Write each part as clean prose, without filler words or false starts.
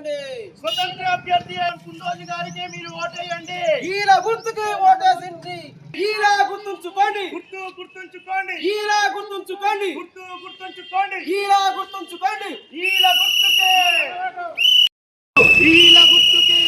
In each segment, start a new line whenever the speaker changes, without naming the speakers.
ఓటేయండి.
స్వతంత్ర అభ్యర్థి కుందోజి గారికి మీరు ఓటేయండి.
ఈల గుర్తుకి ఓటేసింది. ఈల గుర్తుంచుకోండి.
గుర్తుంచుకోండి.
ఈల గుర్తుంచుకోండి.
గుర్తుంచుకోండి.
ఈల గుర్తుంచుకోండి.
ఈల గుర్తుకే. ఈల గుర్తుకే.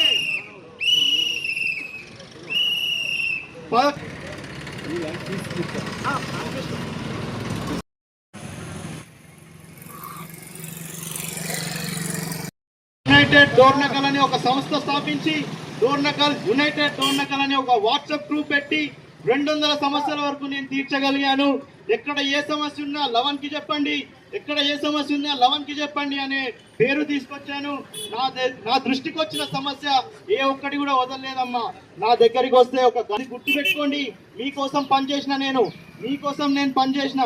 యునైటెడ్ డోర్నకల్ అని ఒక సంస్థ స్థాపించి డోర్నకల్ యునైటెడ్ డోర్నకల్ అని ఒక వాట్సాప్ గ్రూప్ పెట్టి 200 సమస్యల వరకు నేను తీర్చగలిగాను. ఎక్కడ ఏ సమస్య ఉన్నా లవన్కి చెప్పండి, ఎక్కడ ఏ సమస్య ఉన్నా లవన్కి చెప్పండి అనే పేరు తీసుకొచ్చాను. నా దృష్టికి వచ్చిన సమస్య ఏ ఒక్కటి కూడా వదలలేదమ్మా. నా దగ్గరికి వస్తే ఒక గది గుర్తుపెట్టుకోండి, మీకోసం పనిచేసిన నేను పనిచేసిన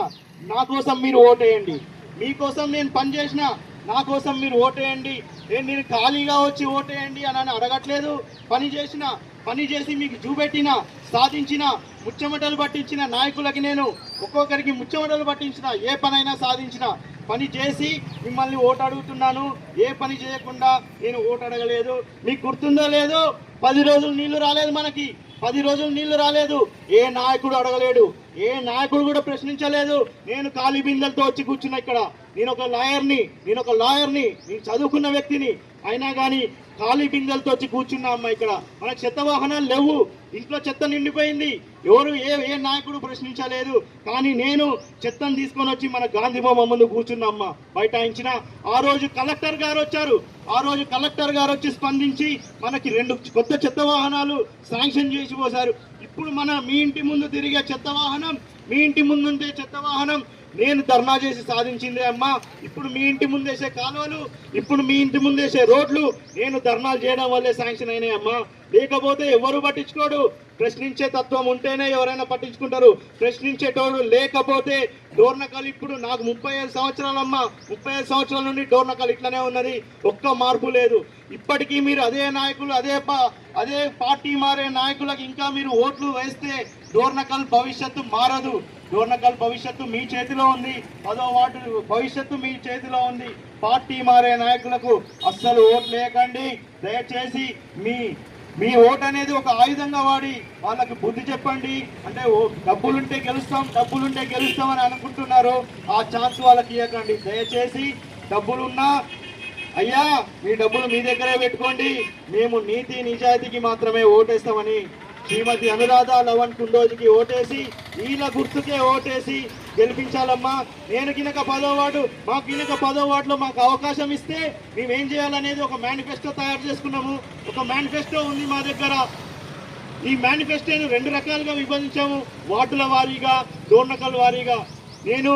నా కోసం మీరు ఓటేయండి. మీకోసం నేను పనిచేసిన నా కోసం మీరు ఓటేయండి. నేను ఖాళీగా వచ్చి ఓటేయండి అని అడగట్లేదు. పని చేసి మీకు చూపెట్టిన, సాధించిన, ముచ్చమటలు పట్టించిన నాయకులకి నేను ఒక్కొక్కరికి ముచ్చమటలు పట్టించిన, ఏ పనైనా సాధించిన పని చేసి మిమ్మల్ని ఓటు అడుగుతున్నాను. ఏ పని చేయకుండా నేను ఓటు అడగలేదు. మీకు గుర్తుందో లేదో 10 రోజులు నీళ్లు రాలేదు, మనకి 10 రోజులు నీళ్లు రాలేదు. ఏ నాయకుడు అడగలేడు, ఏ నాయకుడు కూడా ప్రశ్నించలేదు. నేను ఖాళీ బిందెలతో వచ్చి కూర్చున్నా ఇక్కడ. నేను ఒక లాయర్ని, నేను చదువుకున్న వ్యక్తిని, అయినా కానీ ఖాళీ బిందెలతో వచ్చి కూర్చున్నా అమ్మ. ఇక్కడ మనకు చెత్త వాహనాలు లేవు, ఇంట్లో చెత్త నిండిపోయింది. ఎవరు ఏ నాయకుడు ప్రశ్నించలేదు. కానీ నేను చెత్తను తీసుకొని వచ్చి మన గాంధీ బొమ్మ ముందు కూర్చున్నా అమ్మ, బైఠాయించిన. ఆ రోజు కలెక్టర్ గారు వచ్చి స్పందించి మనకి 2 కొత్త చెత్త వాహనాలు శాంక్షన్ చేసి పోసారు. ఇప్పుడు మీ ఇంటి ముందు తిరిగే చెత్త వాహనం, మీ ఇంటి ముందుండే చెత్త వాహనం నేను ధర్నా చేసి సాధించిందే అమ్మా. ఇప్పుడు మీ ఇంటి ముందేసే కాలువలు, ఇప్పుడు మీ ఇంటి ముందేసే రోడ్లు నేను ధర్నాలు చేయడం వల్లే శాంక్షన్ అయినాయి అమ్మా. లేకపోతే ఎవరు పట్టించుకోడు. ప్రశ్నించే తత్వం ఉంటేనే ఎవరైనా పట్టించుకుంటారు. ప్రశ్నించేటోడు లేకపోతే డోర్నకల్ ఇప్పుడు నాకు 35 సంవత్సరాలమ్మా. 35 సంవత్సరాల నుండి డోర్నకల్ ఇట్లనే ఉన్నది, ఒక్క మార్పు లేదు. ఇప్పటికీ మీరు అదే నాయకులు, అదే పార్టీ మారే నాయకులకు ఇంకా మీరు ఓట్లు వేస్తే డోర్నకల్ భవిష్యత్తు మారదు. డోర్నకల్ భవిష్యత్తు మీ చేతిలో ఉంది, 10వ వార్డు భవిష్యత్తు మీ చేతిలో ఉంది. పార్టీ మారే నాయకులకు అస్సలు ఓట్లు వేయకండి. దయచేసి మీ ఓటు అనేది ఒక ఆయుధంగా వాడి వాళ్ళకి బుద్ధి చెప్పండి. అంటే డబ్బులుంటే గెలుస్తాం అని అనుకుంటున్నారు. ఆ ఛాన్స్ వాళ్ళకి ఇవ్వకండి. దయచేసి డబ్బులున్నా అయ్యా మీ డబ్బులు మీ దగ్గరే పెట్టుకోండి. మేము నీతి నిజాయితీకి మాత్రమే ఓటేస్తామని శ్రీమతి అనురాధ లవన్ కుండోజికి ఓటేసి, ఈల గుర్తుకే ఓటేసి గెలిపించాలమ్మా. నేను కినక 10వ వార్డు, వార్డులో మాకు అవకాశం ఇస్తే మేమేం చేయాలనేది ఒక మేనిఫెస్టో తయారు చేసుకున్నాము. ఒక మేనిఫెస్టో ఉంది మా దగ్గర. ఈ మేనిఫెస్టోను 2 రకాలుగా విభజించాము, వార్డుల వారీగా, డోర్నకల్ వారీగా. నేను